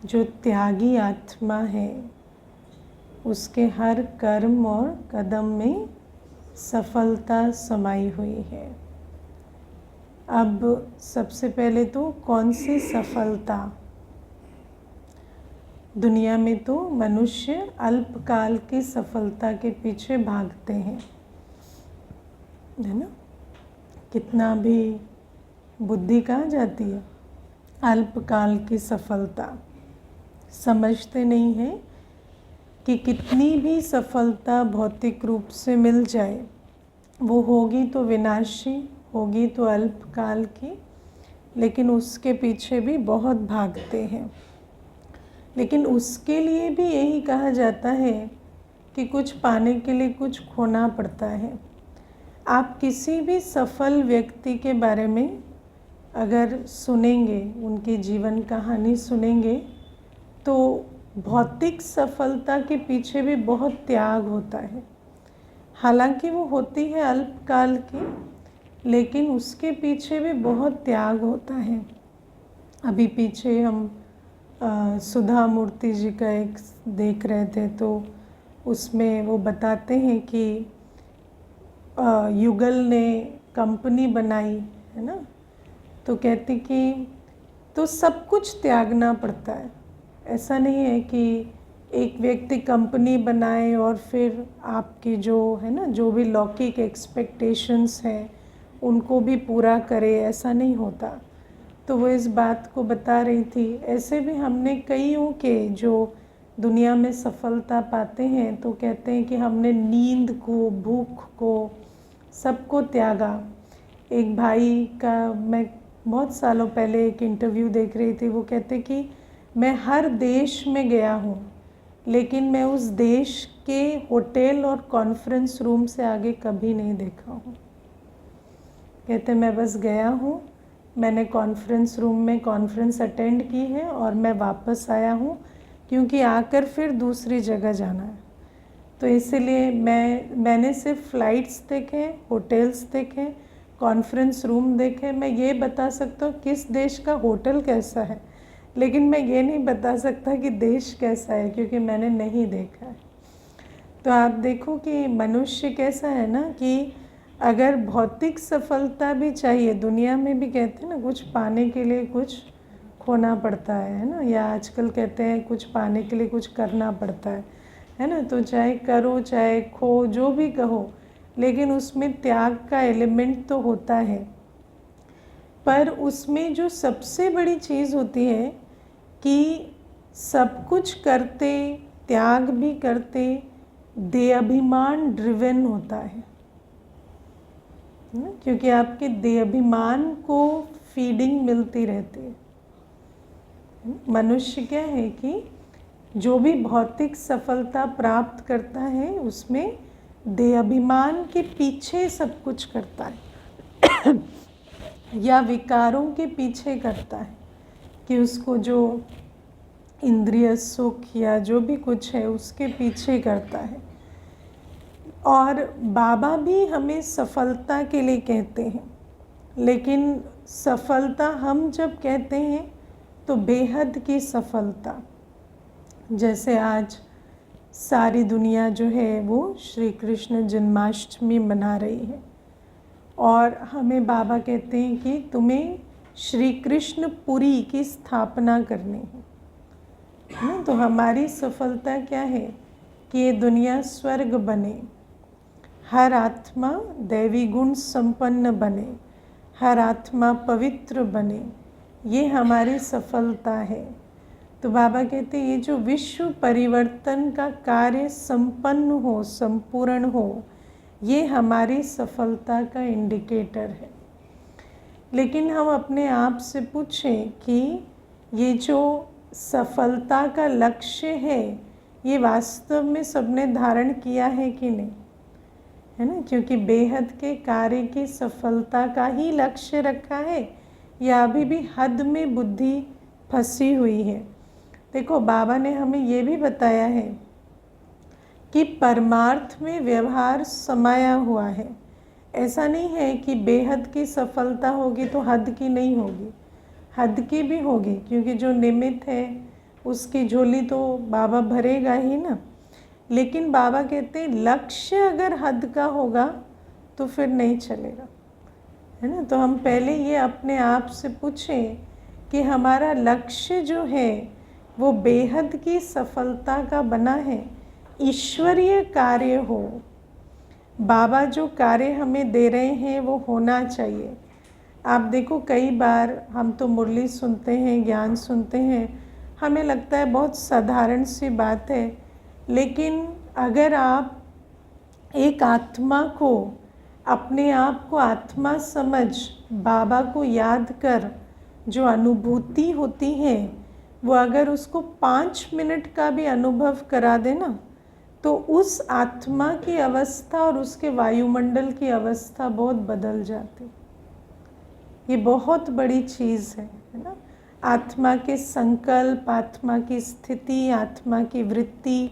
जो त्यागी आत्मा है उसके हर कर्म और कदम में सफलता समाई हुई है। अब सबसे पहले तो कौन सी सफलता? दुनिया में तो मनुष्य अल्पकाल की सफलता के पीछे भागते हैं, है ना। कितना भी बुद्धि कहाँ जाती है? अल्पकाल की सफलता। समझते नहीं है कि कितनी भी सफलता भौतिक रूप से मिल जाए, वो होगी तो विनाशी, होगी तो अल्पकाल की, लेकिन उसके पीछे भी बहुत भागते हैं। लेकिन उसके लिए भी यही कहा जाता है कि कुछ पाने के लिए कुछ खोना पड़ता है। आप किसी भी सफल व्यक्ति के बारे में अगर सुनेंगे, उनकी जीवन कहानी सुनेंगे, तो भौतिक सफलता के पीछे भी बहुत त्याग होता है। हालांकि वो होती है अल्पकाल की, लेकिन उसके पीछे भी बहुत त्याग होता है। अभी पीछे हम सुधा मूर्ति जी का एक देख रहे थे, तो उसमें वो बताते हैं कि युगल ने कंपनी बनाई, है ना, तो कहते कि तो सब कुछ त्यागना पड़ता है। ऐसा नहीं है कि एक व्यक्ति कंपनी बनाए और फिर आपकी जो है ना, जो भी लौकिक एक्सपेक्टेशंस हैं उनको भी पूरा करे, ऐसा नहीं होता। तो वो इस बात को बता रही थी। ऐसे भी हमने कईयों के जो दुनिया में सफलता पाते हैं तो कहते हैं कि हमने नींद को, भूख को, सबको त्यागा। एक भाई का मैं बहुत सालों पहले एक इंटरव्यू देख रही थी, वो कहते कि मैं हर देश में गया हूँ, लेकिन मैं उस देश के होटल और कॉन्फ्रेंस रूम से आगे कभी नहीं देखा हूँ। कहते मैं बस गया हूँ, मैंने कॉन्फ्रेंस रूम में कॉन्फ्रेंस अटेंड की है और मैं वापस आया हूँ, क्योंकि आकर फिर दूसरी जगह जाना है। तो इसीलिए मैंने सिर्फ फ़्लाइट्स देखे, होटल्स देखे, कॉन्फ्रेंस रूम देखे। मैं ये बता सकता हूँ किस देश का होटल कैसा है, लेकिन मैं ये नहीं बता सकता कि देश कैसा है, क्योंकि मैंने नहीं देखा है। तो आप देखो कि मनुष्य कैसा है ना, कि अगर भौतिक सफलता भी चाहिए, दुनिया में भी कहते हैं ना, कुछ पाने के लिए कुछ खोना पड़ता है ना, या आजकल कहते हैं कुछ पाने के लिए कुछ करना पड़ता है ना। तो चाहे करो चाहे खो, जो भी कहो, लेकिन उसमें त्याग का एलिमेंट तो होता है। पर उसमें जो सबसे बड़ी चीज़ होती है कि सब कुछ करते, त्याग भी करते, देहाभिमान ड्रिवन होता है ना, क्योंकि आपके देहाभिमान को फीडिंग मिलती रहती है। मनुष्य क्या है कि जो भी भौतिक सफलता प्राप्त करता है उसमें देहाभिमान के पीछे सब कुछ करता है या विकारों के पीछे करता है, कि उसको जो इंद्रिय सुख या जो भी कुछ है उसके पीछे करता है। और बाबा भी हमें सफलता के लिए कहते हैं, लेकिन सफलता हम जब कहते हैं तो बेहद की सफलता। जैसे आज सारी दुनिया जो है वो श्री कृष्ण जन्माष्टमी मना रही है, और हमें बाबा कहते हैं कि तुम्हें श्री कृष्ण पुरी की स्थापना करनी है ना। तो हमारी सफलता क्या है कि ये दुनिया स्वर्ग बने, हर आत्मा दैवी गुण संपन्न बने, हर आत्मा पवित्र बने, ये हमारी सफलता है। तो बाबा कहते हैं ये जो विश्व परिवर्तन का कार्य संपन्न हो, संपूर्ण हो, ये हमारी सफलता का इंडिकेटर है। लेकिन हम अपने आप से पूछें कि ये जो सफलता का लक्ष्य है ये वास्तव में सबने धारण किया है कि नहीं, है ना। क्योंकि बेहद के कार्य की सफलता का ही लक्ष्य रखा है, या अभी भी हद में बुद्धि फंसी हुई है। देखो बाबा ने हमें ये भी बताया है कि परमार्थ में व्यवहार समाया हुआ है। ऐसा नहीं है कि बेहद की सफलता होगी तो हद की नहीं होगी, हद की भी होगी, क्योंकि जो निमित्त है उसकी झोली तो बाबा भरेगा ही ना। लेकिन बाबा कहते हैं लक्ष्य अगर हद का होगा तो फिर नहीं चलेगा, है ना। तो हम पहले ये अपने आप से पूछें कि हमारा लक्ष्य जो है वो बेहद की सफलता का बना है, ईश्वरीय कार्य हो। बाबा जो कार्य हमें दे रहे हैं वो होना चाहिए। आप देखो कई बार हम तो मुरली सुनते हैं, ज्ञान सुनते हैं, हमें लगता है बहुत साधारण सी बात है, लेकिन अगर आप एक आत्मा को, अपने आप को आत्मा समझ बाबा को याद कर जो अनुभूति होती है वो अगर उसको 5 मिनट का भी अनुभव करा देना तो उस आत्मा की अवस्था और उसके वायुमंडल की अवस्था बहुत बदल जाती। ये बहुत बड़ी चीज़ है ना। आत्मा के संकल्प, आत्मा की स्थिति, आत्मा की वृत्ति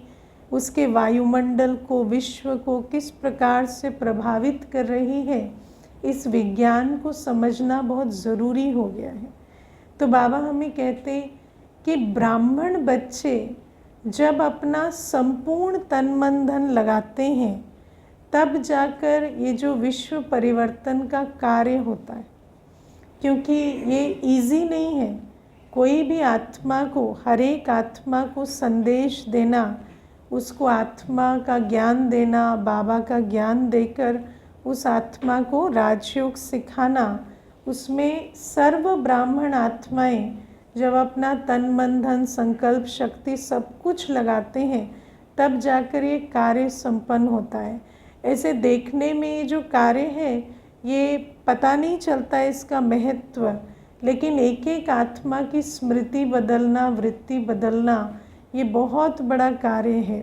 उसके वायुमंडल को, विश्व को किस प्रकार से प्रभावित कर रही है, इस विज्ञान को समझना बहुत ज़रूरी हो गया है। तो बाबा हमें कहते कि ब्राह्मण बच्चे जब अपना संपूर्ण तन मन धन लगाते हैं तब जाकर ये जो विश्व परिवर्तन का कार्य होता है, क्योंकि ये इजी नहीं है। कोई भी आत्मा को, हर एक आत्मा को संदेश देना, उसको आत्मा का ज्ञान देना, बाबा का ज्ञान देकर उस आत्मा को राजयोग सिखाना, उसमें सर्व ब्राह्मण आत्माएं जब अपना तन मन धन संकल्प शक्ति सब कुछ लगाते हैं तब जाकर ये कार्य संपन्न होता है। ऐसे देखने में ये जो कार्य है ये पता नहीं चलता है इसका महत्व, लेकिन एक एक आत्मा की स्मृति बदलना, वृत्ति बदलना ये बहुत बड़ा कार्य है।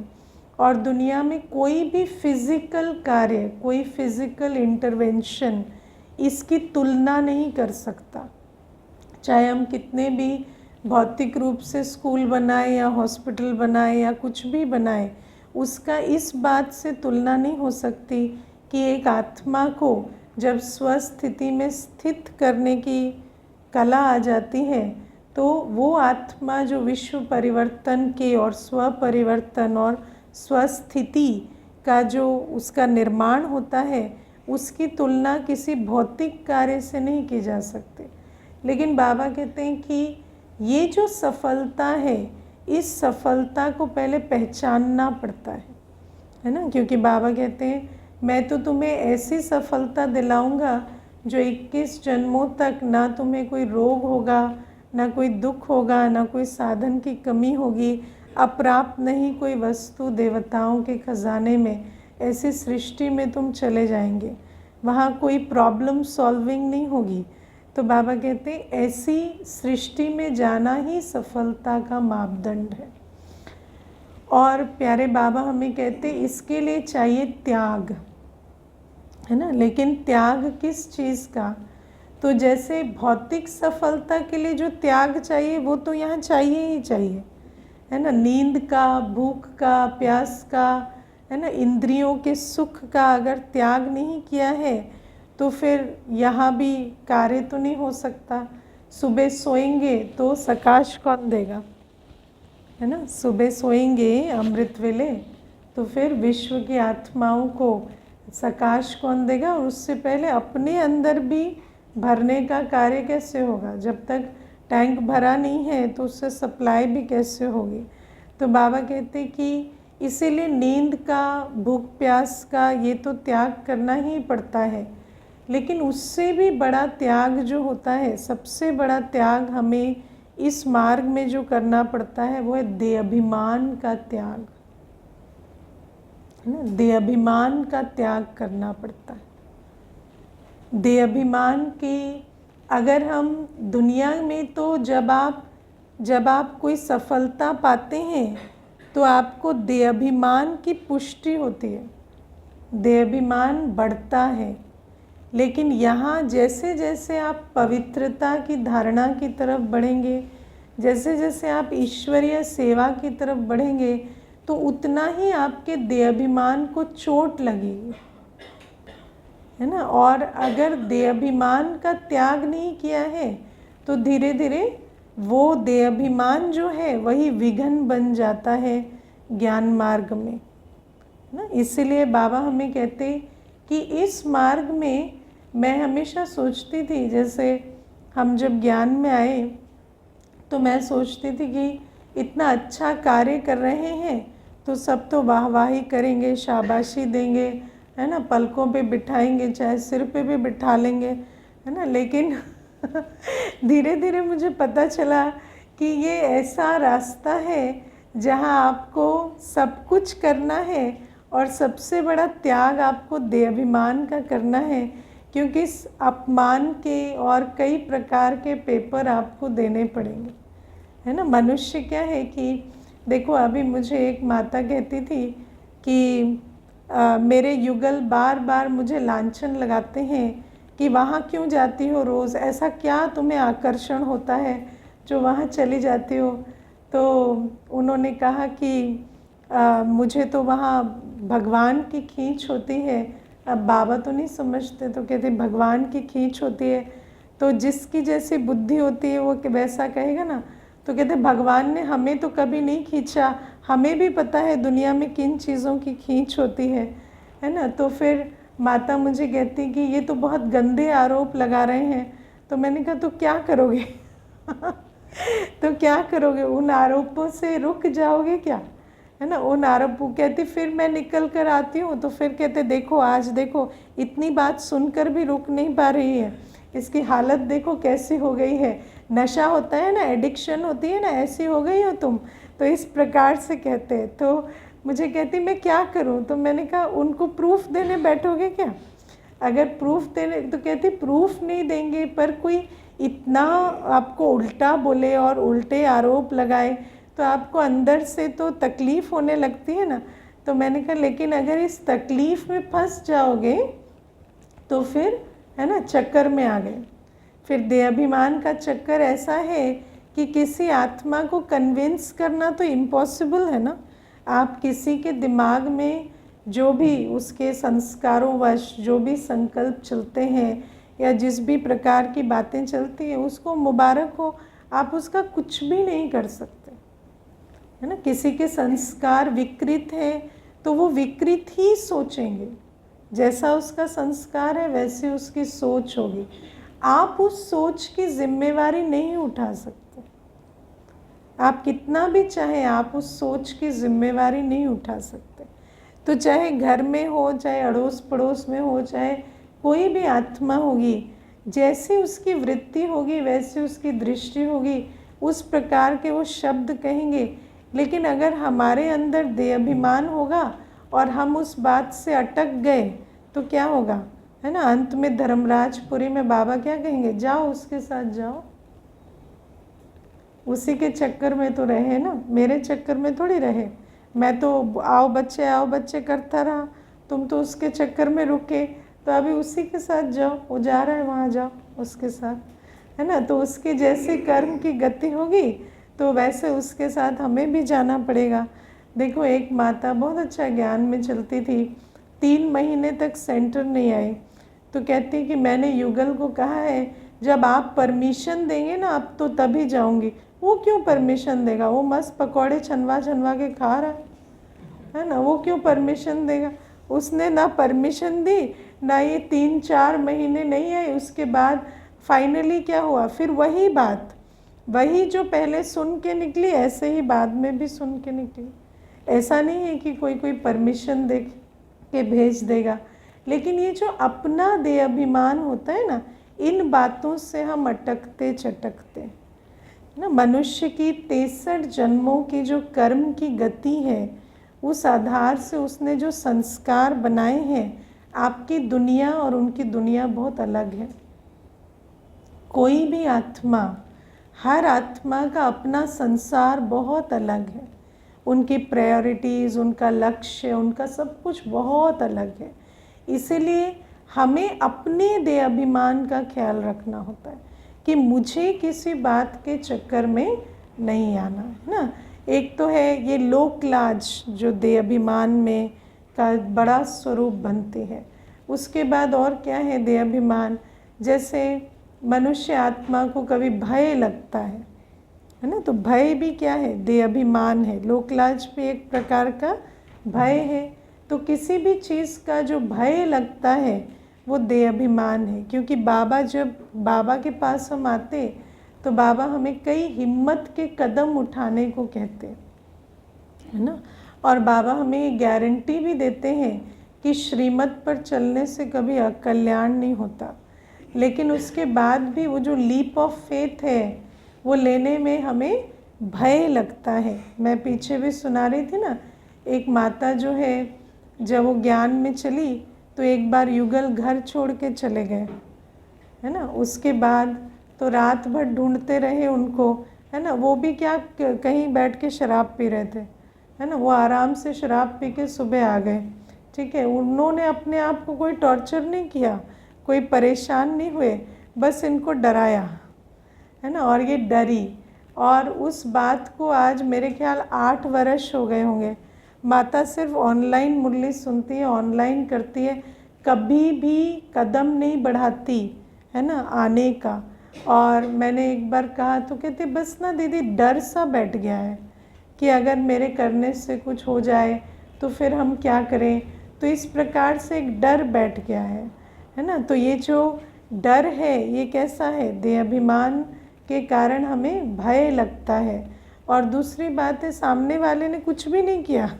और दुनिया में कोई भी फिज़िकल कार्य, कोई फिज़िकल इंटरवेंशन इसकी तुलना नहीं कर सकता। चाहे हम कितने भी भौतिक रूप से स्कूल बनाए या हॉस्पिटल बनाए या कुछ भी बनाए, उसका इस बात से तुलना नहीं हो सकती कि एक आत्मा को जब स्वस्थिति में स्थित करने की कला आ जाती है तो वो आत्मा जो विश्व परिवर्तन के और स्व परिवर्तन और स्वस्थिति का जो उसका निर्माण होता है उसकी तुलना किसी भौतिक कार्य से नहीं की जा सकती। लेकिन बाबा कहते हैं कि ये जो सफलता है, इस सफलता को पहले पहचानना पड़ता है ना। क्योंकि बाबा कहते हैं मैं तो तुम्हें ऐसी सफलता दिलाऊंगा जो 21 जन्मों तक ना तुम्हें कोई रोग होगा, ना कोई दुख होगा, ना कोई साधन की कमी होगी, अप्राप्त नहीं कोई वस्तु देवताओं के खजाने में, ऐसी सृष्टि में तुम चले जाएंगे, वहाँ कोई प्रॉब्लम सॉल्विंग नहीं होगी। तो बाबा कहते हैं ऐसी सृष्टि में जाना ही सफलता का मापदंड है। और प्यारे बाबा हमें कहते इसके लिए चाहिए त्याग, है ना। लेकिन त्याग किस चीज़ का? तो जैसे भौतिक सफलता के लिए जो त्याग चाहिए वो तो यहाँ चाहिए ही चाहिए, है ना। नींद का, भूख का, प्यास का, है ना, इंद्रियों के सुख का अगर त्याग नहीं किया है तो फिर यहाँ भी कार्य तो नहीं हो सकता। सुबह सोएंगे तो सकाश कौन देगा, है ना। सुबह सोएंगे अमृत वेले तो फिर विश्व की आत्माओं को सकाश कौन देगा, और उससे पहले अपने अंदर भी भरने का कार्य कैसे होगा? जब तक टैंक भरा नहीं है तो उससे सप्लाई भी कैसे होगी? तो बाबा कहते कि इसीलिए नींद का, भूख प्यास का ये तो त्याग करना ही पड़ता है। लेकिन उससे भी बड़ा त्याग जो होता है, सबसे बड़ा त्याग हमें इस मार्ग में जो करना पड़ता है वो है देहाभिमान का त्याग, है ना। देहाभिमान का त्याग करना पड़ता है। देहाभिमान की अगर हम दुनिया में तो जब आप कोई सफलता पाते हैं तो आपको देहाभिमान की पुष्टि होती है, देहाभिमान बढ़ता है। लेकिन यहाँ जैसे जैसे आप पवित्रता की धारणा की तरफ बढ़ेंगे, जैसे जैसे आप ईश्वरीय सेवा की तरफ बढ़ेंगे तो उतना ही आपके देहाभिमान को चोट लगेगी, है ना। और अगर देहाभिमान का त्याग नहीं किया है तो धीरे धीरे वो देहाभिमान जो है वही विघन बन जाता है ज्ञान मार्ग में ना। इसीलिए बाबा हमें कहते कि इस मार्ग में मैं हमेशा सोचती थी, जैसे हम जब ज्ञान में आए तो मैं सोचती थी कि इतना अच्छा कार्य कर रहे हैं तो सब तो वाहवाही करेंगे, शाबाशी देंगे, है ना, पलकों पे बिठाएंगे, चाहे सिर पे भी बिठा लेंगे, है ना। लेकिन धीरे धीरे मुझे पता चला कि ये ऐसा रास्ता है जहाँ आपको सब कुछ करना है और सबसे बड़ा त्याग आपको देहाभिमान का करना है, क्योंकि इस अपमान के और कई प्रकार के पेपर आपको देने पड़ेंगे, है ना। मनुष्य क्या है कि देखो, अभी मुझे एक माता कहती थी कि मेरे युगल बार बार मुझे लांछन लगाते हैं कि वहाँ क्यों जाती हो रोज़, ऐसा क्या तुम्हें आकर्षण होता है जो वहाँ चली जाती हो। तो उन्होंने कहा कि मुझे तो वहाँ भगवान की खींच होती है। अब बाबा तो नहीं समझते, तो कहते भगवान की खींच होती है, तो जिसकी जैसी बुद्धि होती है वो वैसा कहेगा ना। तो कहते भगवान ने हमें तो कभी नहीं खींचा, हमें भी पता है दुनिया में किन चीज़ों की खींच होती है ना। तो फिर माता मुझे कहती कि ये तो बहुत गंदे आरोप लगा रहे हैं। तो मैंने कहा तो क्या करोगे तो क्या करोगे, उन आरोपों से रुक जाओगे क्या, है ना। उन आरोपों, कहती फिर मैं निकल कर आती हूँ तो फिर कहते देखो आज देखो इतनी बात सुनकर भी रुक नहीं पा रही है, इसकी हालत देखो कैसी हो गई है, नशा होता है ना, एडिक्शन होती है ना, ऐसी हो गई हो तुम। तो इस प्रकार से कहते हैं। तो मुझे कहती मैं क्या करूं। तो मैंने कहा उनको प्रूफ देने बैठोगे क्या, अगर प्रूफ देने, तो कहती प्रूफ नहीं देंगे पर कोई इतना आपको उल्टा बोले और उल्टे आरोप लगाए तो आपको अंदर से तो तकलीफ़ होने लगती है ना। तो मैंने कहा लेकिन अगर इस तकलीफ़ में फंस जाओगे तो फिर, है ना, चक्कर में आ गए। फिर देहाभिमान का चक्कर ऐसा है कि किसी आत्मा को कन्विंस करना तो इम्पॉसिबल है ना। आप किसी के दिमाग में जो भी उसके संस्कारों वश जो भी संकल्प चलते हैं या जिस भी प्रकार की बातें चलती हैं उसको मुबारक हो, आप उसका कुछ भी नहीं कर सकते, है ना। किसी के संस्कार विकृत है तो वो विकृत ही सोचेंगे, जैसा उसका संस्कार है वैसी उसकी सोच होगी। आप उस सोच की जिम्मेवारी नहीं उठा सकते, आप कितना भी चाहे आप उस सोच की जिम्मेवारी नहीं उठा सकते। तो चाहे घर में हो, चाहे अड़ोस पड़ोस में हो, चाहे कोई भी आत्मा होगी, जैसी उसकी वृत्ति होगी वैसी उसकी दृष्टि होगी, उस प्रकार के वो शब्द कहेंगे। लेकिन अगर हमारे अंदर देहाभिमान होगा और हम उस बात से अटक गए तो क्या होगा, है ना। अंत में धर्मराजपुरी में बाबा क्या कहेंगे, जाओ उसके साथ जाओ, उसी के चक्कर में तो रहे ना, मेरे चक्कर में थोड़ी रहे। मैं तो आओ बच्चे करता रहा, तुम तो उसके चक्कर में रुके, तो अभी उसी के साथ जाओ, वो जा रहा है वहाँ जाओ उसके साथ, है ना। तो उसके जैसे कर्म की गति होगी तो वैसे उसके साथ हमें भी जाना पड़ेगा। देखो एक माता बहुत अच्छा ज्ञान में चलती थी, 3 महीने तक सेंटर नहीं आई, तो कहती कि मैंने युगल को कहा है जब आप परमिशन देंगे ना अब तो तभी जाऊंगी। वो क्यों परमिशन देगा, वो मस्त पकौड़े छनवा के खा रहा है ना, वो क्यों परमिशन देगा। उसने ना परमिशन दी ना, ये 3-4 महीने नहीं आए। उसके बाद फाइनली क्या हुआ, फिर वही बात, वही जो पहले सुन के निकली ऐसे ही बाद में भी सुन के निकली। ऐसा नहीं है कि कोई परमिशन दे के भेज देगा, लेकिन ये जो अपना देहाभिमान होता है ना, इन बातों से हम अटकते चटकते ना। मनुष्य की 63 जन्मों की जो कर्म की गति है, उस आधार से उसने जो संस्कार बनाए हैं, आपकी दुनिया और उनकी दुनिया बहुत अलग है। कोई भी आत्मा, हर आत्मा का अपना संसार बहुत अलग है, उनकी प्रायोरिटीज़, उनका लक्ष्य, उनका सब कुछ बहुत अलग है। इसीलिए हमें अपने देहाभिमान का ख्याल रखना होता है कि मुझे किसी बात के चक्कर में नहीं आना, है ना। एक तो है ये लोक लाज जो देहाभिमान में का बड़ा स्वरूप बनती है। उसके बाद और क्या है देहाभिमान, जैसे मनुष्य आत्मा को कभी भय लगता है है ना। तो भय भी क्या है, देह अभिमान है। लोकलाज भी एक प्रकार का भय है। तो किसी भी चीज़ का जो भय लगता है वो देह अभिमान है। क्योंकि जब बाबा के पास हम आते तो बाबा हमें कई हिम्मत के कदम उठाने को कहते हैं, है ना। और बाबा हमें ये गारंटी भी देते हैं कि श्रीमत पर चलने से कभी अकल्याण नहीं होता। लेकिन उसके बाद भी वो जो लीप ऑफ फेथ है वो लेने में हमें भय लगता है। मैं पीछे भी सुना रही थी ना, एक माता जो है जब वो ज्ञान में चली तो एक बार युगल घर छोड़ के चले गए, है ना। उसके बाद तो रात भर ढूंढते रहे उनको, है ना। वो भी क्या, कहीं बैठ के शराब पी रहे थे, है ना। वो आराम से शराब पी के सुबह आ गए, ठीक है। उन्होंने अपने आप को कोई टॉर्चर नहीं किया, कोई परेशान नहीं हुए, बस इनको डराया, है ना। और ये डरी, और उस बात को आज मेरे ख्याल 8 वर्ष हो गए होंगे। माता सिर्फ ऑनलाइन मुरली सुनती है, ऑनलाइन करती है, कभी भी कदम नहीं बढ़ाती, है ना, आने का। और मैंने एक बार कहा तो कहते बस ना दीदी डर सा बैठ गया है कि अगर मेरे करने से कुछ हो जाए तो फिर हम क्या करें। तो इस प्रकार से एक डर बैठ गया है ना। तो ये जो डर है ये कैसा है, देह अभिमान के कारण हमें भय लगता है। और दूसरी बात है, सामने वाले ने कुछ भी नहीं किया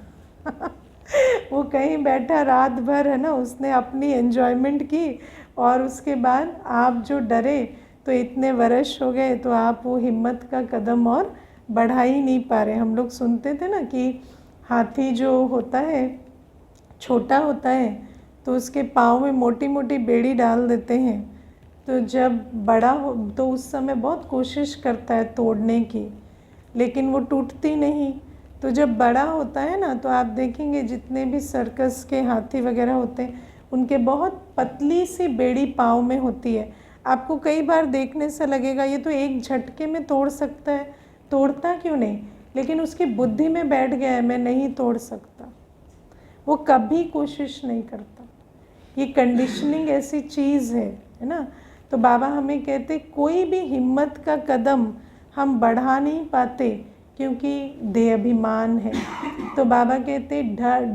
वो कहीं बैठा रात भर, है ना, उसने अपनी एंजॉयमेंट की, और उसके बाद आप जो डरे तो इतने वर्ष हो गए तो आप वो हिम्मत का कदम और बढ़ा ही नहीं पा रहे। हम लोग सुनते थे ना कि हाथी जो होता है छोटा होता है तो उसके पाँव में मोटी मोटी बेड़ी डाल देते हैं, तो जब बड़ा हो तो उस समय बहुत कोशिश करता है तोड़ने की, लेकिन वो टूटती नहीं। तो जब बड़ा होता है ना तो आप देखेंगे जितने भी सर्कस के हाथी वगैरह होते हैं उनके बहुत पतली सी बेड़ी पाँव में होती है। आपको कई बार देखने से लगेगा ये तो एक झटके में तोड़ सकता है, तोड़ता क्यों नहीं, लेकिन उसकी बुद्धि में बैठ गया है मैं नहीं तोड़ सकता, वो कभी कोशिश नहीं करता। ये कंडीशनिंग ऐसी चीज़ है ना। तो बाबा हमें कहते कोई भी हिम्मत का कदम हम बढ़ा नहीं पाते क्योंकि देह अभिमान है। तो बाबा कहते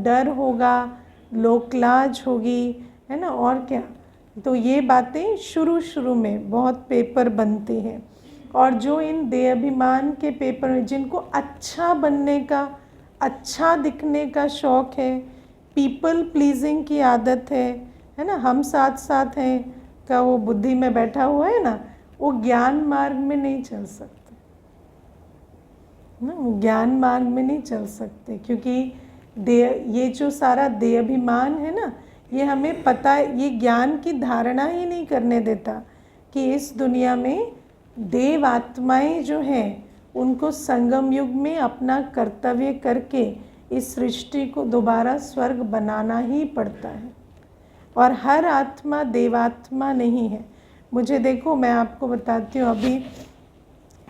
डर होगा, लोकलाज होगी, है ना, और क्या। तो ये बातें शुरू में बहुत पेपर बनती हैं, और जो इन देह अभिमान के पेपर में जिनको अच्छा बनने का, अच्छा दिखने का शौक़ है, पीपल प्लीजिंग की आदत है ना, हम साथ साथ हैं का वो बुद्धि में बैठा हुआ है ना, वो ज्ञान मार्ग में नहीं चल सकते ना, वो ज्ञान मार्ग में नहीं चल सकते। क्योंकि ये जो सारा देह अभिमान है ना, ये हमें पता है, ये ज्ञान की धारणा ही नहीं करने देता कि इस दुनिया में देव आत्माएं जो हैं उनको संगम युग में अपना कर्तव्य करके इस सृष्टि को दोबारा स्वर्ग बनाना ही पड़ता है। और हर आत्मा देवात्मा नहीं है। मुझे देखो, मैं आपको बताती हूँ, अभी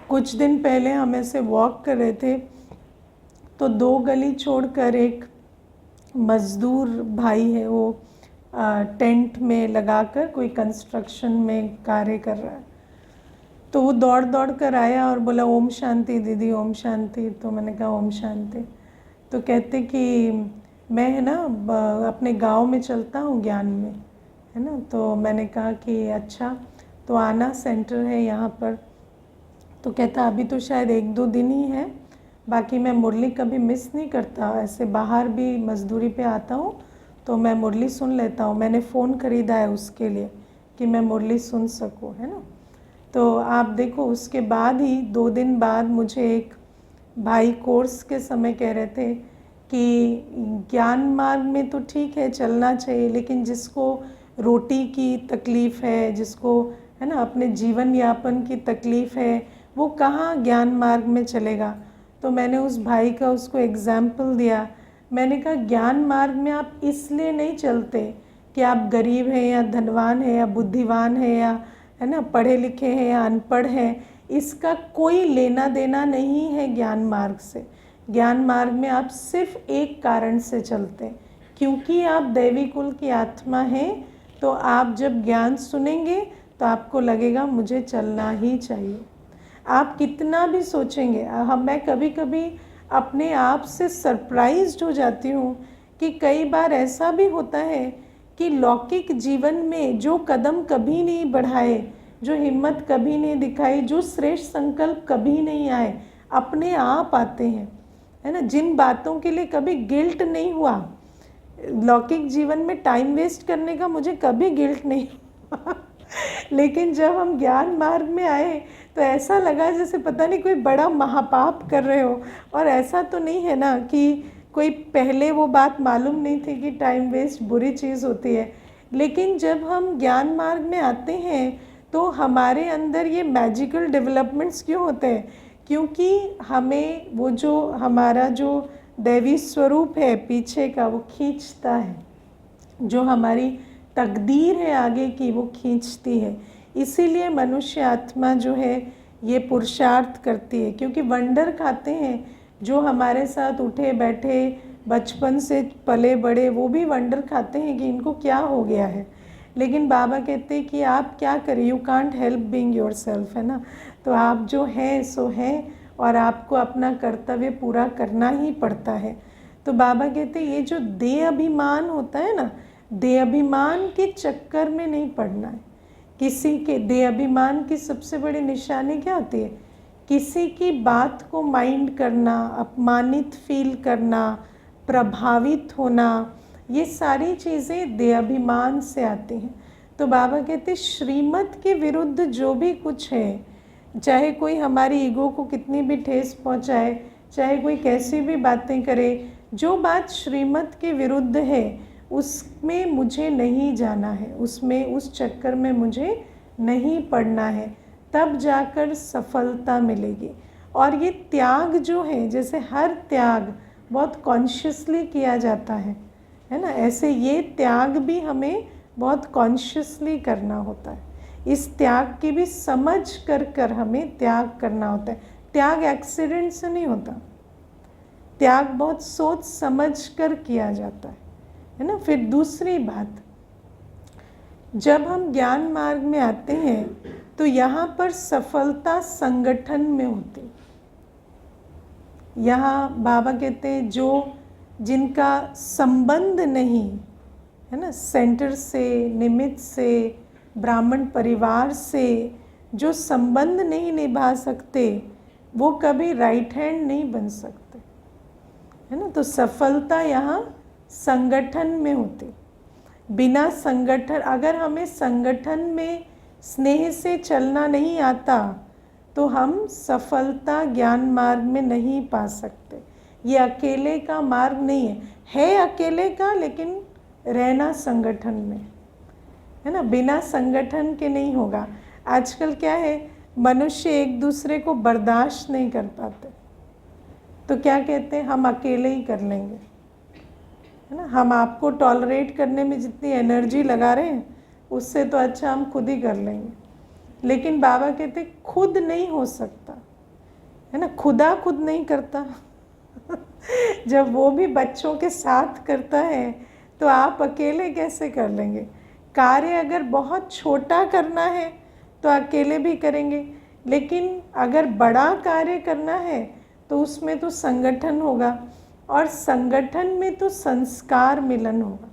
कुछ दिन पहले हम ऐसे वॉक कर रहे थे तो 2 गली छोड़कर एक मज़दूर भाई है, वो टेंट में लगाकर कोई कंस्ट्रक्शन में कार्य कर रहा है। तो वो दौड़ दौड़ कर आया और बोला ओम शांति दीदी, ओम शांति। तो मैंने कहा ओम शांति। तो कहते कि मैं, है ना, अपने गांव में चलता हूँ ज्ञान में, है ना। तो मैंने कहा कि अच्छा, तो आना सेंटर है यहाँ पर। तो कहता अभी तो शायद 1-2 दिन ही है, बाकी मैं मुरली कभी मिस नहीं करता, ऐसे बाहर भी मजदूरी पे आता हूँ तो मैं मुरली सुन लेता हूँ। मैंने फ़ोन ख़रीदा है उसके लिए कि मैं मुरली सुन सकूँ, है ना। तो आप देखो, उसके बाद ही 2 दिन बाद मुझे एक भाई कोर्स के समय कह रहे थे कि ज्ञान मार्ग में तो ठीक है चलना चाहिए, लेकिन जिसको रोटी की तकलीफ़ है, जिसको, है ना, अपने जीवन यापन की तकलीफ़ है, वो कहाँ ज्ञान मार्ग में चलेगा। तो मैंने उस भाई का उसको एग्ज़ाम्पल दिया। मैंने कहा ज्ञान मार्ग में आप इसलिए नहीं चलते कि आप गरीब हैं या धनवान हैं या बुद्धिवान हैं या, है ना, पढ़े लिखे हैं या अनपढ़ हैं, इसका कोई लेना देना नहीं है ज्ञान मार्ग से। ज्ञान मार्ग में आप सिर्फ एक कारण से चलते हैं, क्योंकि आप दैवी कुल की आत्मा हैं। तो आप जब ज्ञान सुनेंगे तो आपको लगेगा मुझे चलना ही चाहिए। आप कितना भी सोचेंगे, मैं कभी कभी अपने आप से सरप्राइज्ड हो जाती हूँ कि कई बार ऐसा भी होता है कि लौकिक जीवन में जो कदम कभी नहीं बढ़ाए, जो हिम्मत कभी नहीं दिखाई, जो श्रेष्ठ संकल्प कभी नहीं आए, अपने आप आते हैं, है ना। जिन बातों के लिए कभी गिल्ट नहीं हुआ, लौकिक जीवन में टाइम वेस्ट करने का मुझे कभी गिल्ट नहीं हुआ लेकिन जब हम ज्ञान मार्ग में आए तो ऐसा लगा जैसे पता नहीं कोई बड़ा महापाप कर रहे हो। और ऐसा तो नहीं है ना कि कोई पहले वो बात मालूम नहीं थी कि टाइम वेस्ट बुरी चीज़ होती है, लेकिन जब हम ज्ञान मार्ग में आते हैं तो हमारे अंदर ये मैजिकल डेवलपमेंट्स क्यों होते हैं? क्योंकि हमें वो जो हमारा जो दैवी स्वरूप है पीछे का, वो खींचता है, जो हमारी तकदीर है आगे की, वो खींचती है। इसीलिए मनुष्य आत्मा जो है ये पुरुषार्थ करती है, क्योंकि वंडर खाते हैं जो हमारे साथ उठे बैठे बचपन से पले बड़े, वो भी वंडर खाते हैं कि इनको क्या हो गया है। लेकिन बाबा कहते हैं कि आप क्या करें, you can't help being yourself, है ना। तो आप जो हैं सो हैं और आपको अपना कर्तव्य पूरा करना ही पड़ता है। तो बाबा कहते हैं ये जो देह अभिमान होता है ना, देह अभिमान के चक्कर में नहीं पड़ना है। किसी के देह अभिमान की सबसे बड़ी निशानी क्या होती है? किसी की बात को माइंड करना, अपमानित फील करना, प्रभावित होना, ये सारी चीज़ें देह अभिमान से आती हैं। तो बाबा कहते हैं श्रीमत के विरुद्ध जो भी कुछ है, चाहे कोई हमारी ईगो को कितनी भी ठेस पहुंचाए, चाहे कोई कैसी भी बातें करे, जो बात श्रीमत के विरुद्ध है उसमें मुझे नहीं जाना है, उसमें उस चक्कर में मुझे नहीं पड़ना है, तब जाकर सफलता मिलेगी। और ये त्याग जो है, जैसे हर त्याग बहुत कॉन्शियसली किया जाता है ना, ऐसे ये त्याग भी हमें बहुत कॉन्शियसली करना होता है। इस त्याग की भी समझ कर हमें त्याग करना होता है। त्याग एक्सीडेंट से नहीं होता, त्याग बहुत सोच समझ कर किया जाता है ना। फिर दूसरी बात, जब हम ज्ञान मार्ग में आते हैं तो यहाँ पर सफलता संगठन में होती। यहाँ बाबा कहते हैं जो जिनका संबंध नहीं है ना, सेंटर से, निमित्त से, ब्राह्मण परिवार से जो संबंध नहीं निभा सकते, वो कभी राइट हैंड नहीं बन सकते, है ना। तो सफलता यहाँ संगठन में होती। बिना संगठन, अगर हमें संगठन में स्नेह से चलना नहीं आता तो हम सफलता ज्ञान मार्ग में नहीं पा सकते। ये अकेले का मार्ग नहीं है अकेले का, लेकिन रहना संगठन में, है ना। बिना संगठन के नहीं होगा। आजकल क्या है, मनुष्य एक दूसरे को बर्दाश्त नहीं कर पाते, तो क्या कहते हैं, हम अकेले ही कर लेंगे, है ना। हम आपको टॉलरेट करने में जितनी एनर्जी लगा रहे हैं उससे तो अच्छा हम खुद ही कर लेंगे। लेकिन बाबा कहते खुद नहीं हो सकता, है ना। खुदा खुद नहीं करता जब वो भी बच्चों के साथ करता है तो आप अकेले कैसे कर लेंगे। कार्य अगर बहुत छोटा करना है तो अकेले भी करेंगे, लेकिन अगर बड़ा कार्य करना है तो उसमें तो संगठन होगा, और संगठन में तो संस्कार मिलन होगा,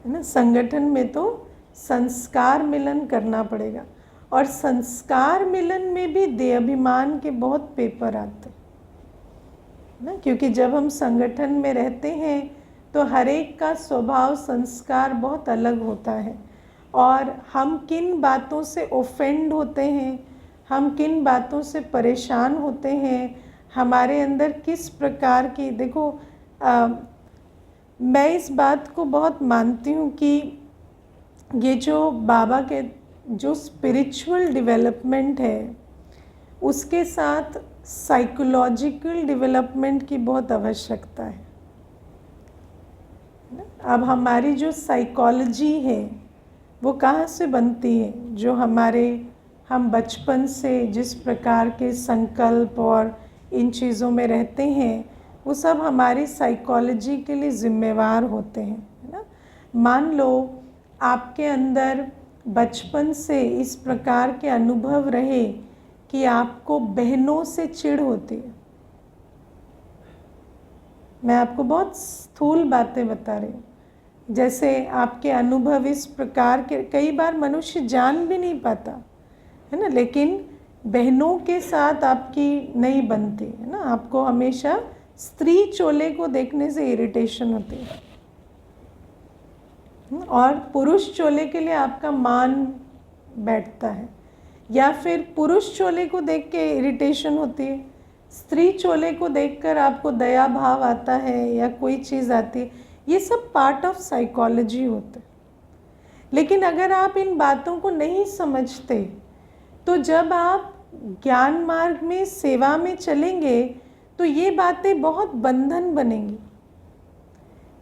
है ना। संगठन में तो संस्कार मिलन करना पड़ेगा, और संस्कार मिलन में भी देह अभिमान के बहुत पेपर आते हैं ना, क्योंकि जब हम संगठन में रहते हैं तो हर एक का स्वभाव संस्कार बहुत अलग होता है, और हम किन बातों से ऑफेंड होते हैं, हम किन बातों से परेशान होते हैं, हमारे अंदर किस प्रकार की, देखो मैं इस बात को बहुत मानती हूँ कि ये जो बाबा के जो स्पिरिचुअल डेवलपमेंट है उसके साथ साइकोलॉजिकल डेवलपमेंट की बहुत आवश्यकता है। अब हमारी जो साइकोलॉजी है वो कहाँ से बनती है, जो हम बचपन से जिस प्रकार के संकल्प और इन चीज़ों में रहते हैं वो सब हमारी साइकोलॉजी के लिए ज़िम्मेवार होते हैं, है ना। मान लो आपके अंदर बचपन से इस प्रकार के अनुभव रहे कि आपको बहनों से चिढ़ होती है। मैं आपको बहुत स्थूल बातें बता रही हूँ, जैसे आपके अनुभव इस प्रकार के, कई बार मनुष्य जान भी नहीं पाता है ना, लेकिन बहनों के साथ आपकी नहीं बनती है ना। आपको हमेशा स्त्री चोले को देखने से इरिटेशन होती है, और पुरुष चोले के लिए आपका मान बैठता है, या फिर पुरुष चोले को देख के इरिटेशन होती है, स्त्री चोले को देखकर आपको दया भाव आता है या कोई चीज़ आती है। ये सब पार्ट ऑफ साइकोलॉजी होता है। लेकिन अगर आप इन बातों को नहीं समझते तो जब आप ज्ञान मार्ग में सेवा में चलेंगे तो ये बातें बहुत बंधन बनेंगी,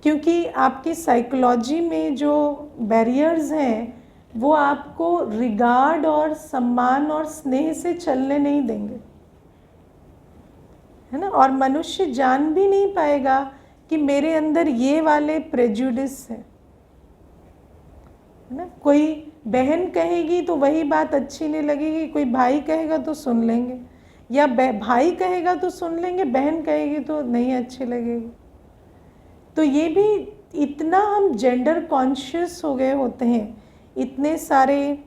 क्योंकि आपकी साइकोलॉजी में जो बैरियर्स हैं वो आपको रिगार्ड और सम्मान और स्नेह से चलने नहीं देंगे, है ना। और मनुष्य जान भी नहीं पाएगा कि मेरे अंदर ये वाले प्रेजुडिस है ना। कोई बहन कहेगी तो वही बात अच्छी नहीं लगेगी, कोई भाई कहेगा तो सुन लेंगे, या भाई कहेगा तो सुन लेंगे, बहन कहेगी तो नहीं अच्छी लगेगी। तो ये भी इतना हम जेंडर कॉन्शियस हो गए होते हैं, इतने सारे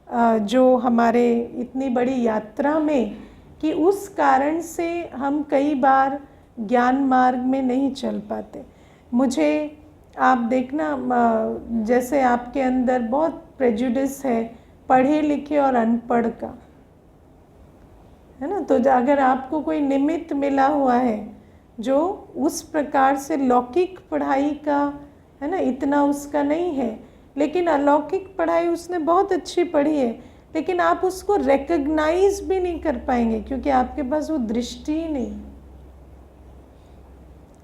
जो हमारे इतनी बड़ी यात्रा में, कि उस कारण से हम कई बार ज्ञान मार्ग में नहीं चल पाते। मुझे आप देखना, जैसे आपके अंदर बहुत प्रेजुडिस है पढ़े लिखे और अनपढ़ का, है ना। तो अगर आपको कोई निमित्त मिला हुआ है जो उस प्रकार से लौकिक पढ़ाई का, है ना, इतना उसका नहीं है, लेकिन अलौकिक पढ़ाई उसने बहुत अच्छी पढ़ी है, लेकिन आप उसको रिकग्नाइज भी नहीं कर पाएंगे क्योंकि आपके पास वो दृष्टि ही नहीं।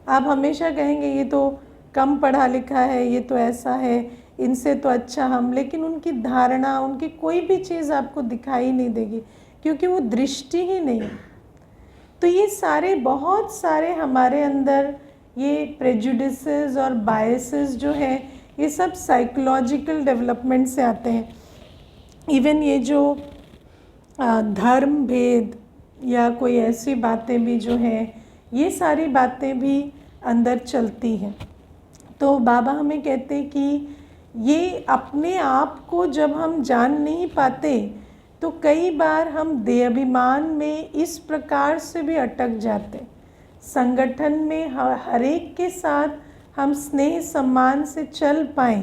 आप हमेशा कहेंगे ये तो कम पढ़ा लिखा है, ये तो ऐसा है, इनसे तो अच्छा हम, लेकिन उनकी धारणा, उनकी कोई भी चीज़ आपको दिखाई नहीं देगी क्योंकि वो दृष्टि ही नहीं। तो ये सारे बहुत सारे हमारे अंदर ये प्रेजुडिसेस और बायसेस जो है, ये सब साइकोलॉजिकल डेवलपमेंट से आते हैं। इवन ये जो धर्म भेद या कोई ऐसी बातें भी जो हैं, ये सारी बातें भी अंदर चलती हैं। तो बाबा हमें कहते हैं कि ये अपने आप को जब हम जान नहीं पाते तो कई बार हम देहाभिमान में इस प्रकार से भी अटक जाते। संगठन में हर एक के साथ हम स्नेह सम्मान से चल पाएँ,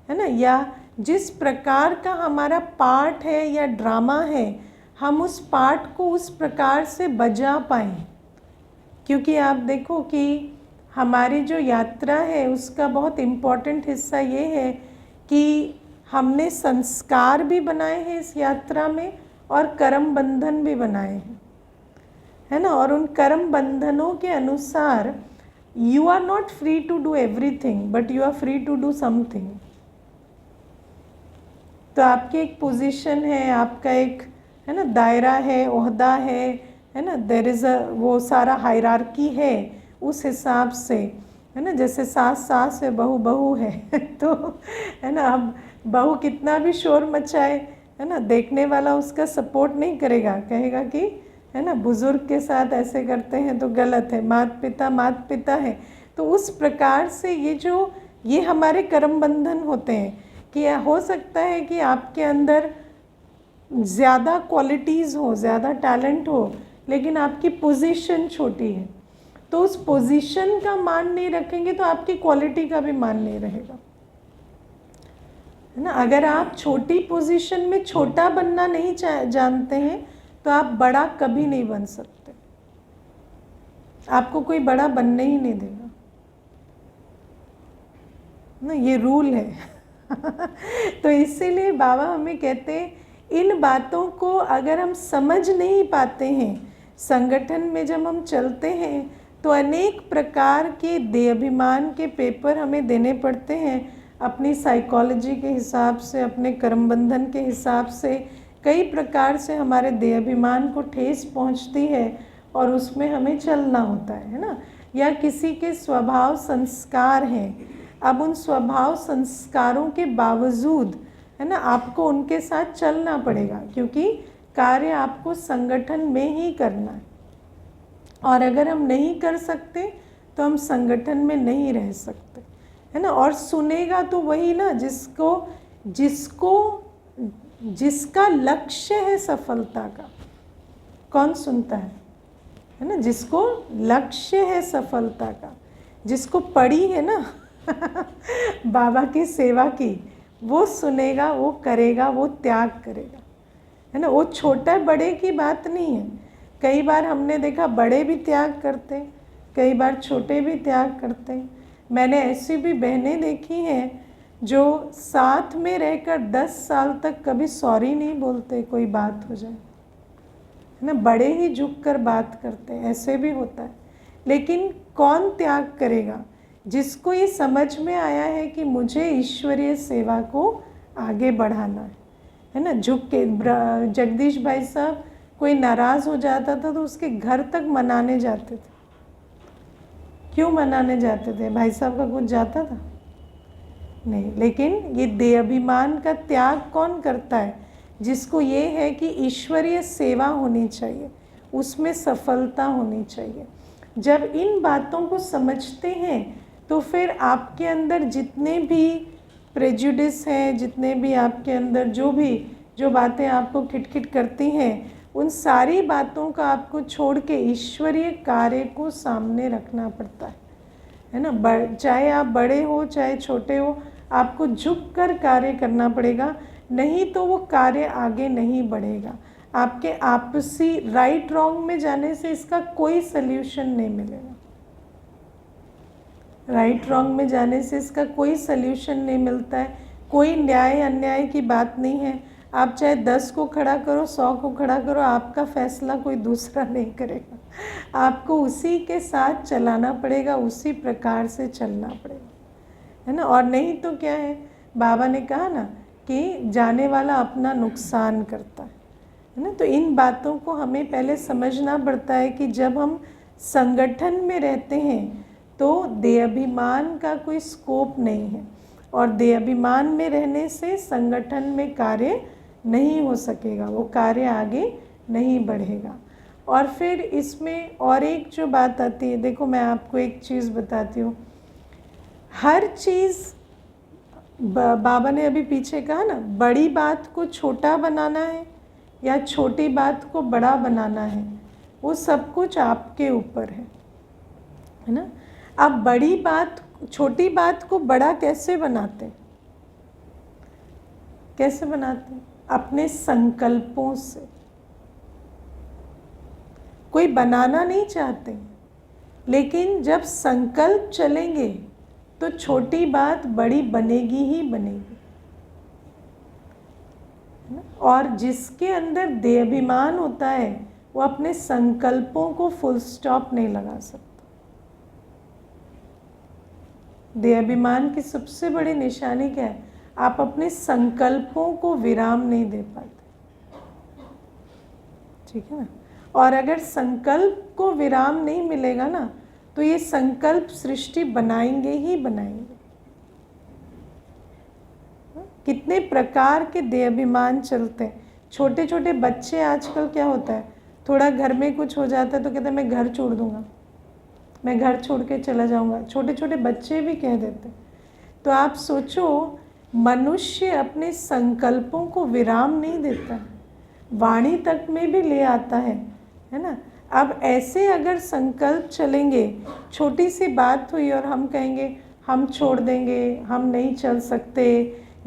है ना, या जिस प्रकार का हमारा पार्ट है या ड्रामा है, हम उस पार्ट को उस प्रकार से बजा पाएँ। क्योंकि आप देखो कि हमारी जो यात्रा है उसका बहुत इम्पॉर्टेंट हिस्सा ये है कि हमने संस्कार भी बनाए हैं इस यात्रा में और कर्म बंधन भी बनाए हैं, है ना। और उन कर्म बंधनों के अनुसार you are not free to do everything but you are free to do something. तो आपकी एक पोजीशन है, आपका एक, है ना, दायरा है, ओहदा है ना, देयर इज़ अ, वो सारा हायरार्की है उस हिसाब से, है ना। जैसे सास सास है, बहू बहू है तो, है ना, अब बहू कितना भी शोर मचाए, है ना, देखने वाला उसका सपोर्ट नहीं करेगा, कहेगा कि, है ना, बुज़ुर्ग के साथ ऐसे करते हैं तो गलत है, माता पिता है। तो उस प्रकार से ये हमारे कर्म बंधन होते हैं कि हो सकता है कि आपके अंदर ज़्यादा क्वालिटीज़ हो, ज़्यादा टैलेंट हो, लेकिन आपकी पोजीशन छोटी है, तो उस पोजीशन का मान नहीं रखेंगे तो आपकी क्वालिटी का भी मान नहीं रहेगा, है ना। अगर आप छोटी पोजीशन में छोटा बनना नहीं जानते हैं तो आप बड़ा कभी नहीं बन सकते, आपको कोई बड़ा बनने ही नहीं देगा ना, ये रूल है तो इसीलिए बाबा हमें कहते हैं इन बातों को अगर हम समझ नहीं पाते हैं, संगठन में जब हम चलते हैं तो अनेक प्रकार के देहाभिमान के पेपर हमें देने पड़ते हैं, अपनी साइकोलॉजी के हिसाब से, अपने कर्म बंधन के हिसाब से, कई प्रकार से हमारे देहाभिमान को ठेस पहुंचती है और उसमें हमें चलना होता है ना। या किसी के स्वभाव संस्कार हैं, अब उन स्वभाव संस्कारों के बावजूद, है ना, आपको उनके साथ चलना पड़ेगा क्योंकि कार्य आपको संगठन में ही करना है, और अगर हम नहीं कर सकते तो हम संगठन में नहीं रह सकते, है ना। और सुनेगा तो वही ना जिसका लक्ष्य है सफलता का। कौन सुनता है ना, जिसको लक्ष्य है सफलता का, जिसको पड़ी है ना बाबा की सेवा की, वो सुनेगा, वो करेगा, वो त्याग करेगा, है ना। वो छोटा बड़े की बात नहीं है। कई बार हमने देखा बड़े भी त्याग करते, कई बार छोटे भी त्याग करते। मैंने ऐसी भी बहनें देखी हैं जो साथ में रहकर 10 साल तक कभी सॉरी नहीं बोलते कोई बात हो जाए, है ना। बड़े ही झुक कर बात करते हैं, ऐसे भी होता है। लेकिन कौन त्याग करेगा? जिसको ये समझ में आया है कि मुझे ईश्वरीय सेवा को आगे बढ़ाना है ना। झुक के जगदीश भाई साहब कोई नाराज़ हो जाता था तो उसके घर तक मनाने जाते थे। क्यों मनाने जाते थे? भाई साहब का कुछ जाता था? नहीं। लेकिन ये देहाभिमान का त्याग कौन करता है? जिसको ये है कि ईश्वरीय सेवा होनी चाहिए, उसमें सफलता होनी चाहिए। जब इन बातों को समझते हैं तो फिर आपके अंदर जितने भी प्रेजुडिस हैं, जितने भी आपके अंदर जो बातें आपको खिटखिट करती हैं, उन सारी बातों का आपको छोड़ के ईश्वरीय कार्य को सामने रखना पड़ता है ना। चाहे आप बड़े हो चाहे छोटे हो, आपको झुक कर कार्य करना पड़ेगा, नहीं तो वो कार्य आगे नहीं बढ़ेगा। आपके आपसी राइट रॉन्ग में जाने से इसका कोई सल्यूशन नहीं मिलेगा। राइट रॉन्ग में जाने से इसका कोई सल्यूशन नहीं मिलता है। कोई न्याय अन्याय की बात नहीं है। आप चाहे 10 को खड़ा करो, 100 को खड़ा करो, आपका फैसला कोई दूसरा नहीं करेगा। आपको उसी के साथ चलाना पड़ेगा, उसी प्रकार से चलना पड़ेगा, है ना। और नहीं तो क्या है, बाबा ने कहा ना कि जाने वाला अपना नुकसान करता है ना। तो इन बातों को हमें पहले समझना पड़ता है कि जब हम संगठन में रहते हैं तो देहाभिमान का कोई स्कोप नहीं है, और देहाभिमान में रहने से संगठन में कार्य नहीं हो सकेगा, वो कार्य आगे नहीं बढ़ेगा। और फिर इसमें और एक जो बात आती है, देखो मैं आपको एक चीज़ बताती हूँ। हर चीज़ बाबा ने अभी पीछे कहा ना, बड़ी बात को छोटा बनाना है या छोटी बात को बड़ा बनाना है, वो सब कुछ आपके ऊपर है ना। अब छोटी बात को बड़ा कैसे बनाते? कैसे बनाते? अपने संकल्पों से। कोई बनाना नहीं चाहते, लेकिन जब संकल्प चलेंगे तो छोटी बात बड़ी बनेगी ही बनेगी। और जिसके अंदर देहाभिमान होता है वो अपने संकल्पों को फुल स्टॉप नहीं लगा सकता। देहाभिमान की सबसे बड़ी निशानी क्या है? आप अपने संकल्पों को विराम नहीं दे पाते, ठीक है ना। और अगर संकल्प को विराम नहीं मिलेगा ना, तो ये संकल्प सृष्टि बनाएंगे ही बनाएंगे। कितने प्रकार के देहाभिमान चलते हैं। छोटे छोटे बच्चे आजकल क्या होता है, थोड़ा घर में कुछ हो जाता है तो कहते हैं मैं घर छोड़ दूंगा, मैं घर छोड़ के चला जाऊंगा। छोटे छोटे बच्चे भी कह देते। तो आप सोचो, मनुष्य अपने संकल्पों को विराम नहीं देता, वाणी तक में भी ले आता है ना। अब ऐसे अगर संकल्प चलेंगे, छोटी सी बात हुई और हम कहेंगे हम छोड़ देंगे, हम नहीं चल सकते,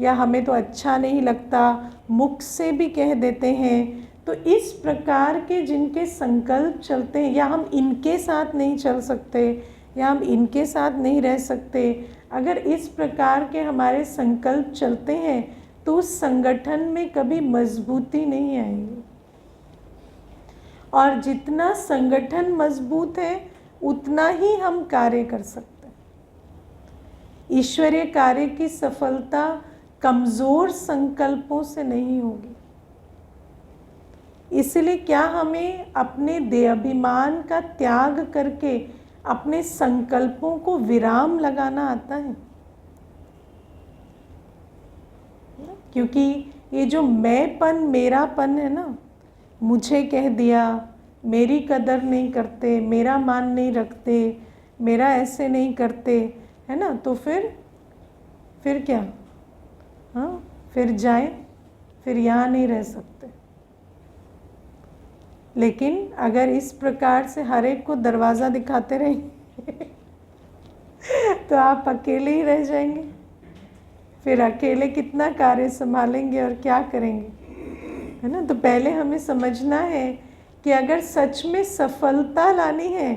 या हमें तो अच्छा नहीं लगता, मुख से भी कह देते हैं। तो इस प्रकार के जिनके संकल्प चलते हैं, या हम इनके साथ नहीं चल सकते, या हम इनके साथ नहीं रह सकते, अगर इस प्रकार के हमारे संकल्प चलते हैं तो उस संगठन में कभी मजबूती नहीं आएगी। और जितना संगठन मजबूत है उतना ही हम कार्य कर सकते हैं। ईश्वरीय कार्य की सफलता कमज़ोर संकल्पों से नहीं होगी। इसलिए क्या हमें अपने देहाभिमान का त्याग करके अपने संकल्पों को विराम लगाना आता है? क्योंकि ये जो मैंपन, मेरापन है ना, मुझे कह दिया, मेरी कदर नहीं करते, मेरा मान नहीं रखते, मेरा ऐसे नहीं करते, है ना, तो फिर क्या, हाँ, फिर जाए, फिर यहाँ नहीं रह सकते। लेकिन अगर इस प्रकार से हर एक को दरवाज़ा दिखाते रहेंगे तो आप अकेले ही रह जाएंगे। फिर अकेले कितना कार्य संभालेंगे और क्या करेंगे, है ना। तो पहले हमें समझना है कि अगर सच में सफलता लानी है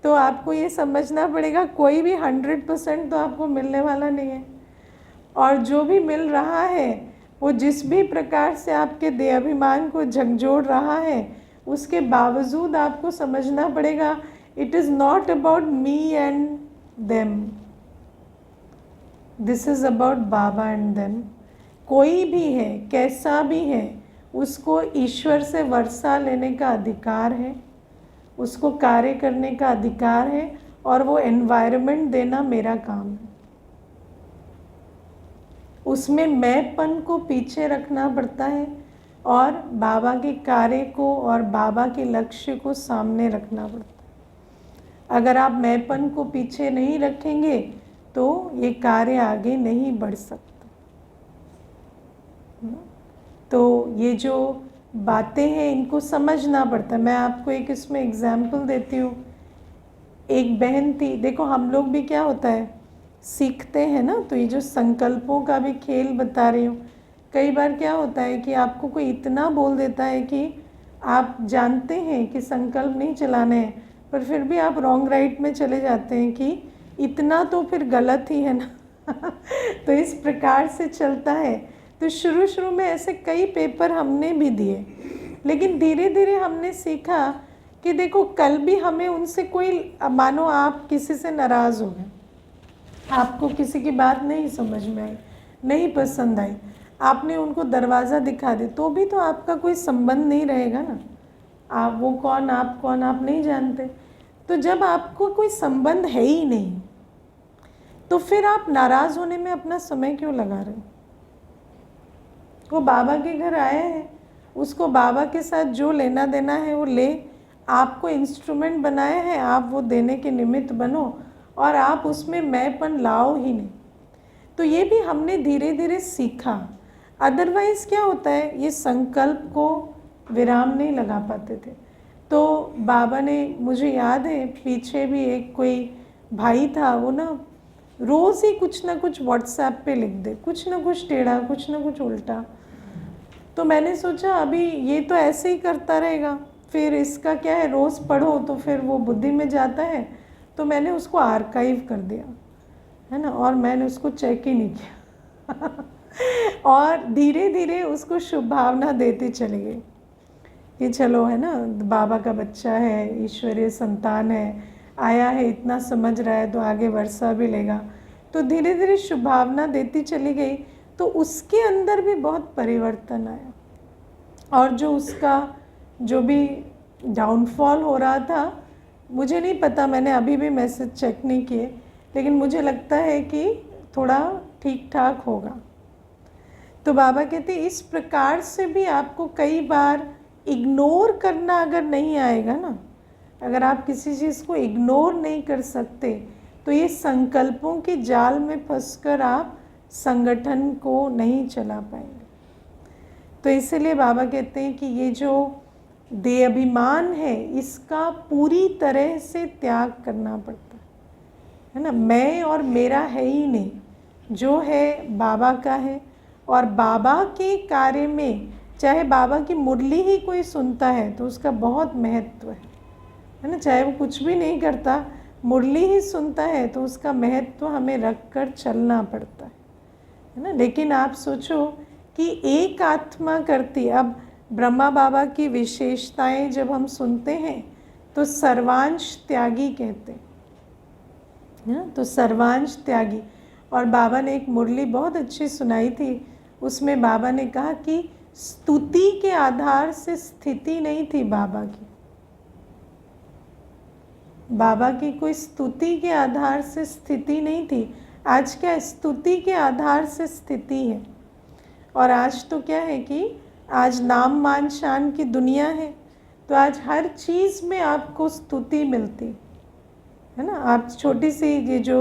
तो आपको ये समझना पड़ेगा कोई भी 100% तो आपको मिलने वाला नहीं है, और जो भी मिल रहा है वो जिस भी प्रकार से आपके देहाभिमान को झकझोर रहा है, उसके बावजूद आपको समझना पड़ेगा it is not about me and them, this is about Baba and them. कोई भी है, कैसा भी है, उसको ईश्वर से वर्षा लेने का अधिकार है, उसको कार्य करने का अधिकार है, और वो एनवायरनमेंट देना मेरा काम है। उसमें मैंपन को पीछे रखना पड़ता है और बाबा के कार्य को और बाबा के लक्ष्य को सामने रखना पड़ता है। अगर आप मैंपन को पीछे नहीं रखेंगे तो ये कार्य आगे नहीं बढ़ सकता। तो ये जो बातें हैं इनको समझना पड़ता है। मैं आपको एक इसमें एग्जाम्पल देती हूँ। एक बहन थी, देखो हम लोग भी क्या होता है सीखते हैं ना, तो ये जो संकल्पों का भी खेल बता रही हूँ। कई बार क्या होता है कि आपको कोई इतना बोल देता है कि आप जानते हैं कि संकल्प नहीं चलाने हैं, पर फिर भी आप रॉन्ग राइट में चले जाते हैं कि इतना तो फिर गलत ही है ना तो इस प्रकार से चलता है। तो शुरू में ऐसे कई पेपर हमने भी दिए, लेकिन धीरे धीरे हमने सीखा कि देखो कल भी हमें उनसे कोई, मानो आप किसी से नाराज़ हो गए, आपको किसी की बात नहीं समझ में आई, नहीं पसंद आई, आपने उनको दरवाज़ा दिखा दिया, तो भी तो आपका कोई संबंध नहीं रहेगा ना। आप वो कौन, आप कौन, आप नहीं जानते। तो जब आपको कोई संबंध है ही नहीं तो फिर आप नाराज़ होने में अपना समय क्यों लगा रहे हो। वो बाबा के घर आया है, उसको बाबा के साथ जो लेना देना है वो ले, आपको इंस्ट्रूमेंट बनाया है, आप वो देने के निमित्त बनो, और आप उसमें मैंपन लाओ ही नहीं। तो ये भी हमने धीरे धीरे सीखा। अदरवाइज़ क्या होता है, ये संकल्प को विराम नहीं लगा पाते थे। तो बाबा ने, मुझे याद है पीछे भी एक कोई भाई था, वो ना रोज़ ही कुछ ना कुछ व्हाट्सएप पे लिख दे, कुछ ना कुछ टेढ़ा, कुछ ना कुछ उल्टा। तो मैंने सोचा अभी ये तो ऐसे ही करता रहेगा, फिर इसका क्या है, रोज़ पढ़ो तो फिर वो बुद्धि में जाता है। तो मैंने उसको आर्काइव कर दिया, है ना, और मैंने उसको चेक ही नहीं किया और धीरे धीरे उसको शुभ भावना देती चली गई कि चलो, है ना, बाबा का बच्चा है, ईश्वरीय संतान है, आया है, इतना समझ रहा है तो आगे वर्षा भी लेगा। तो धीरे धीरे शुभ भावना देती चली गई, तो उसके अंदर भी बहुत परिवर्तन आया। और जो उसका जो भी डाउनफॉल हो रहा था, मुझे नहीं पता, मैंने अभी भी मैसेज चेक नहीं किए, लेकिन मुझे लगता है कि थोड़ा ठीक ठाक होगा। तो बाबा कहते इस प्रकार से भी आपको कई बार इग्नोर करना अगर नहीं आएगा ना, अगर आप किसी चीज़ को इग्नोर नहीं कर सकते, तो ये संकल्पों के जाल में फंसकर आप संगठन को नहीं चला पाएंगे। तो इसीलिए बाबा कहते हैं कि ये जो देहाभिमान है इसका पूरी तरह से त्याग करना पड़ता है ना। मैं और मेरा है ही नहीं, जो है बाबा का है। और बाबा के कार्य में, चाहे बाबा की मुरली ही कोई सुनता है तो उसका बहुत महत्व है ना, चाहे वो कुछ भी नहीं करता, मुरली ही सुनता है तो उसका महत्व हमें रख कर चलना पड़ता है ना। लेकिन आप सोचो कि एक आत्मा करती, अब ब्रह्मा बाबा की विशेषताएं जब हम सुनते हैं तो सर्वांश त्यागी कहते हैं, तो सर्वांश त्यागी। और बाबा ने एक मुरली बहुत अच्छी सुनाई थी, उसमें बाबा ने कहा कि स्तुति के आधार से स्थिति नहीं थी बाबा की, बाबा की कोई स्तुति के आधार से स्थिति नहीं थी। आज क्या स्तुति के आधार से स्थिति है, और आज तो क्या है कि आज नाम मान शान की दुनिया है, तो आज हर चीज़ में आपको स्तुति मिलती है ना। आप छोटी सी ये जो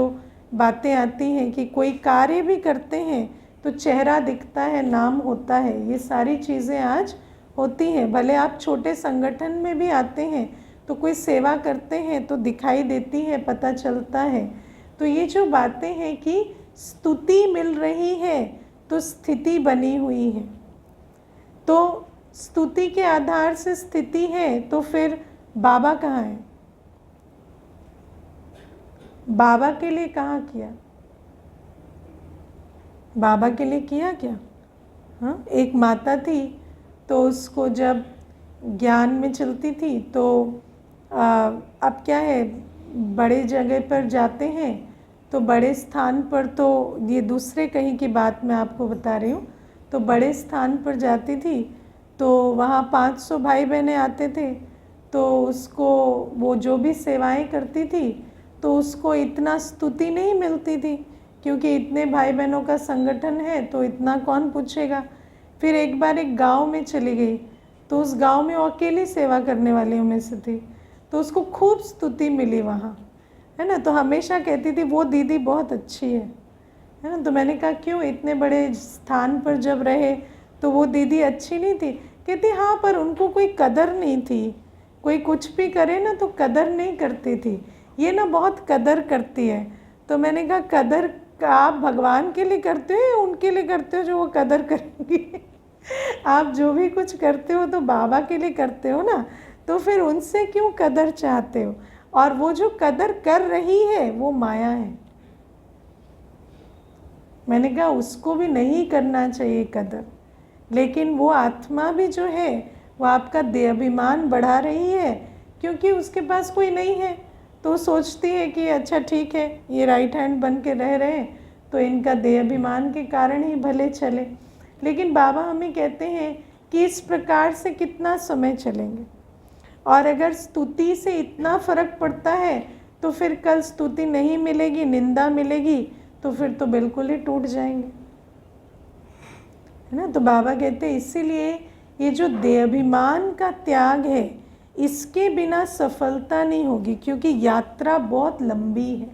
बातें आती हैं कि कोई कार्य भी करते हैं तो चेहरा दिखता है, नाम होता है, ये सारी चीज़ें आज होती हैं। भले आप छोटे संगठन में भी आते हैं तो कोई सेवा करते हैं तो दिखाई देती है, पता चलता है। तो ये जो बातें हैं कि स्तुति मिल रही है तो स्थिति बनी हुई है, तो स्तुति के आधार से स्थिति है, तो फिर बाबा कहाँ है? बाबा के लिए कहाँ किया? बाबा के लिए किया क्या? हाँ, एक माता थी तो उसको जब ज्ञान में चलती थी तो अब क्या है, बड़े जगह पर जाते हैं तो बड़े स्थान पर, तो ये दूसरे कहीं की बात मैं आपको बता रही हूँ, तो बड़े स्थान पर जाती थी तो वहाँ 500 भाई बहनें आते थे, तो उसको वो जो भी सेवाएं करती थी तो उसको इतना स्तुति नहीं मिलती थी, क्योंकि इतने भाई बहनों का संगठन है तो इतना कौन पूछेगा। फिर एक बार एक गांव में चली गई तो उस गांव में वो अकेली सेवा करने वालियों में से थी, तो उसको खूब स्तुति मिली वहाँ, है ना। तो हमेशा कहती थी वो दीदी बहुत अच्छी है ना। तो मैंने कहा क्यों, इतने बड़े स्थान पर जब रहे तो वो दीदी अच्छी नहीं थी? कहती हाँ, पर उनको कोई कदर नहीं थी, कोई कुछ भी करे ना तो कदर नहीं करती थी, ये ना बहुत कदर करती है। तो मैंने कहा कदर आप भगवान के लिए करते हो या उनके लिए करते हो जो वो कदर करेंगी? आप जो भी कुछ करते हो तो बाबा के लिए करते हो ना, तो फिर उनसे क्यों कदर चाहते हो? और वो जो कदर कर रही है वो माया है। मैंने कहा उसको भी नहीं करना चाहिए कदर, लेकिन वो आत्मा भी जो है वो आपका देहाभिमान बढ़ा रही है, क्योंकि उसके पास कोई नहीं है तो सोचती है कि अच्छा ठीक है, ये राइट हैंड बन के रह रहे हैं तो इनका देहाभिमान के कारण ही भले चले। लेकिन बाबा हमें कहते हैं कि इस प्रकार से कितना समय चलेंगे, और अगर स्तुति से इतना फर्क पड़ता है तो फिर कल स्तुति नहीं मिलेगी, निंदा मिलेगी, तो फिर तो बिल्कुल ही टूट जाएंगे, है ना। तो बाबा कहते हैं इसीलिए ये जो देहाभिमान का त्याग है इसके बिना सफलता नहीं होगी, क्योंकि यात्रा बहुत लंबी है।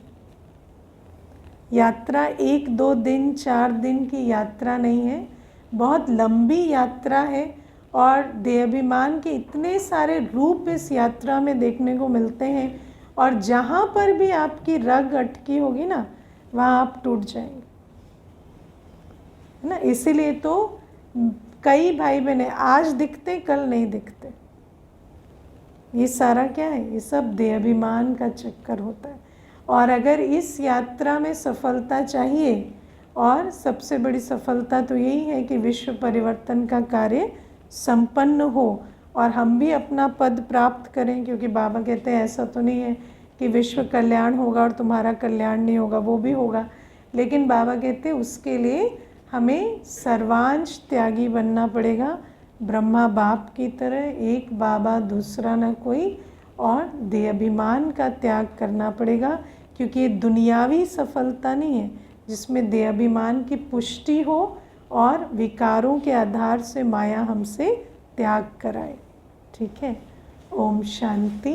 यात्रा 1-2 दिन 4 दिन की यात्रा नहीं है, बहुत लंबी यात्रा है, और देहाभिमान के इतने सारे रूप इस यात्रा में देखने को मिलते हैं, और जहाँ पर भी आपकी रग अटकी होगी ना वहाँ आप टूट जाएंगे, है ना। इसीलिए तो कई भाई बहनें आज दिखते कल नहीं दिखते, ये सारा क्या है, ये सब देहाभिमान का चक्कर होता है। और अगर इस यात्रा में सफलता चाहिए, और सबसे बड़ी सफलता तो यही है कि विश्व परिवर्तन का कार्य संपन्न हो और हम भी अपना पद प्राप्त करें, क्योंकि बाबा कहते हैं ऐसा तो नहीं है कि विश्व कल्याण होगा और तुम्हारा कल्याण नहीं होगा, वो भी होगा, लेकिन बाबा कहते हैं उसके लिए हमें सर्वांश त्यागी बनना पड़ेगा, ब्रह्मा बाप की तरह, एक बाबा दूसरा ना कोई, और देहाभिमान का त्याग करना पड़ेगा, क्योंकि ये दुनियावी सफलता नहीं है जिसमें देहाभिमान की पुष्टि हो और विकारों के आधार से माया हमसे त्याग कराए। ठीक है, ओम शांति।